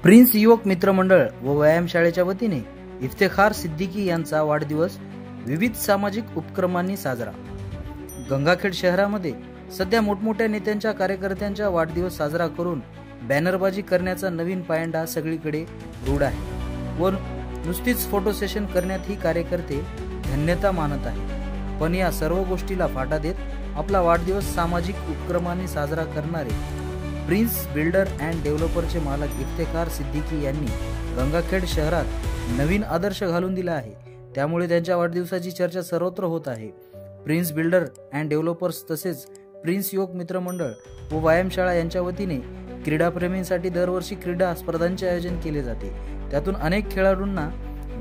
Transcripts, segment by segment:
Prince युवक मित्र मंडळ व व्यायामशाळेच्या वतीने इफ्तेखार सिद्दीकी यांचा वाढदिवस विविध सामाजिक उपक्रमांनी साजरा। गंगाखेड शहरामध्ये सध्या मोठमोठ्या नेत्यांच्या कार्यकर्त्यांचा वाढदिवस साजरा करून बॅनरबाजी करण्याचा नवीन पायंडा सगळीकडे रूढ आहे व नुसतीच फोटो सेशन करण्यात ही कार्यकर्ते धन्यता मानत आहे। पण या सर्व गोष्टीला फाटा देत आपला वाढदिवस सामाजिक उपक्रमांनी साजरा करणारे प्रिन्स बिल्डर अँड डेव्हलपरचे मालक इफ्तेखार सिद्दीकी यांनी गंगाखेड शहरात नवीन आदर्श घालून दिला आहे। त्यामुळे त्यांच्या वाढदिवसाची चर्चा सर्वत्र होत आहे। प्रिन्स बिल्डर अँड डेव्हलपर्स तसेच प्रिन्स युवक मित्र मंडळ व व्यायामशाळा यांच्या वतीने क्रीडाप्रेमींसाठी दरवर्षी क्रीडा स्पर्धांचे आयोजन केले जाते। त्यातून अनेक खेळाडूंना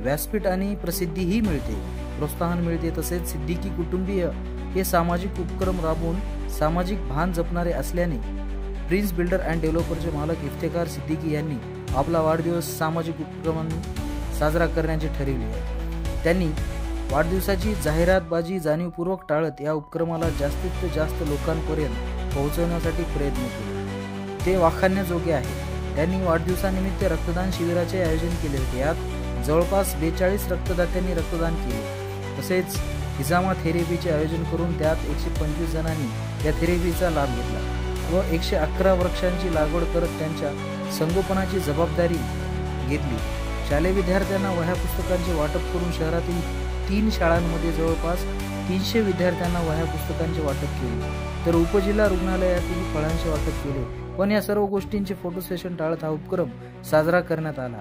व्यासपीठ आणि प्रसिद्धीही मिळते, प्रोत्साहन मिळते। तसेच सिद्दीकी कुटुंबीय हे सामाजिक उपक्रम राबवून सामाजिक भान जपणारे असल्याने प्रिन्स बिल्डर अँड डेव्हलपरचे मालक इफ्तेखार सिद्दीकी यांनी आपला वाढदिवस सामाजिक उपक्रमांनी साजरा करण्याचे ठरविले आहे। त्यांनी वाढदिवसाची जाहिरातबाजी जाणीवपूर्वक टाळत या उपक्रमाला जास्तीत जास्त लोकांपर्यंत पोहोचवण्यासाठी प्रयत्न केले, ते वाखाणण्याजोगे आहे। त्यांनी वाढदिवसानिमित्त रक्तदान शिबिराचे आयोजन केले होते। यात जवळपास 42 रक्तदात्यांनी रक्तदान केले। तसेच हिजामा थेरपीचे आयोजन करून त्यात 125 जणांनी या थेरपीचा लाभ घेतला व 111 वृक्षांची लागवड करत त्यांच्या संगोपनाची जबाबदारी घेतली। शालेय विद्यार्थ्यांना वह्या पुस्तकांचे वाटप करून शहरातील 3 शाळांमध्ये जवळपास 300 विद्यार्थ्यांना वह्या पुस्तकांचे वाटप केले, तर उपजिल्हा रुग्णालयातील फळांचे वाटप केले। पण या सर्व गोष्टींचे फोटो सेशन टाळत हा उपक्रम साजरा करण्यात आला।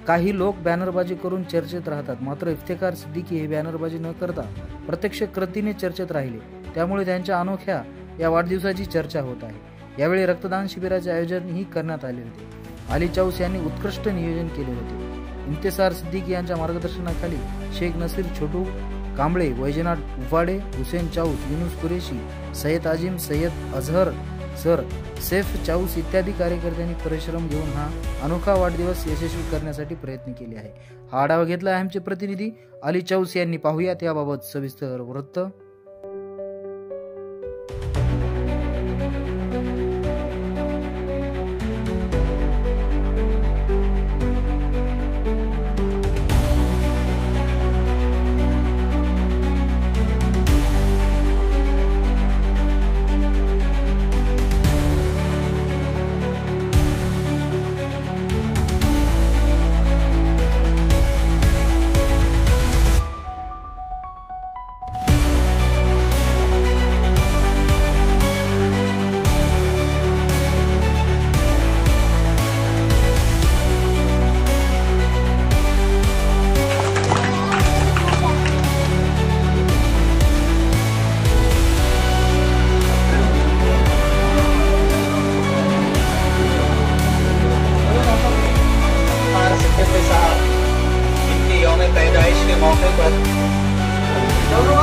काही लोक बॅनरबाजी करून चर्चेत राहतात, मात्र इफ्तेखार सिद्दीकी हे बॅनरबाजी न करता प्रत्यक्ष कृतीने चर्चेत राहिले, त्यामुळे त्यांच्या अनोख्या या वाढदिवसाची चर्चा होत आहे। यावेळी रक्तदान शिबिराचे आयोजनही करण्यात आले होते। अली चाऊस यांनी उत्कृष्ट नियोजन केले होते। इफ्तेखार सिद्दीकी यांच्या मार्गदर्शनाखाली शेख नसीर छोटू कांबळे, वैजनाथ उफाडे, हुसेन चाऊस, युनुस कुरेशी, सय्यद आजिम, सय्यद अझहर सर, सैफ चाऊस इत्यादी कार्यकर्त्यांनी परिश्रम घेऊन हा अनोखा वाढदिवस यशस्वी करण्यासाठी प्रयत्न केले आहे। हा आढावा घेतला आहे आमचे प्रतिनिधी अली चाऊस यांनी। पाहूयात याबाबत सविस्तर वृत्त। पैदाइश के मौके पर चलो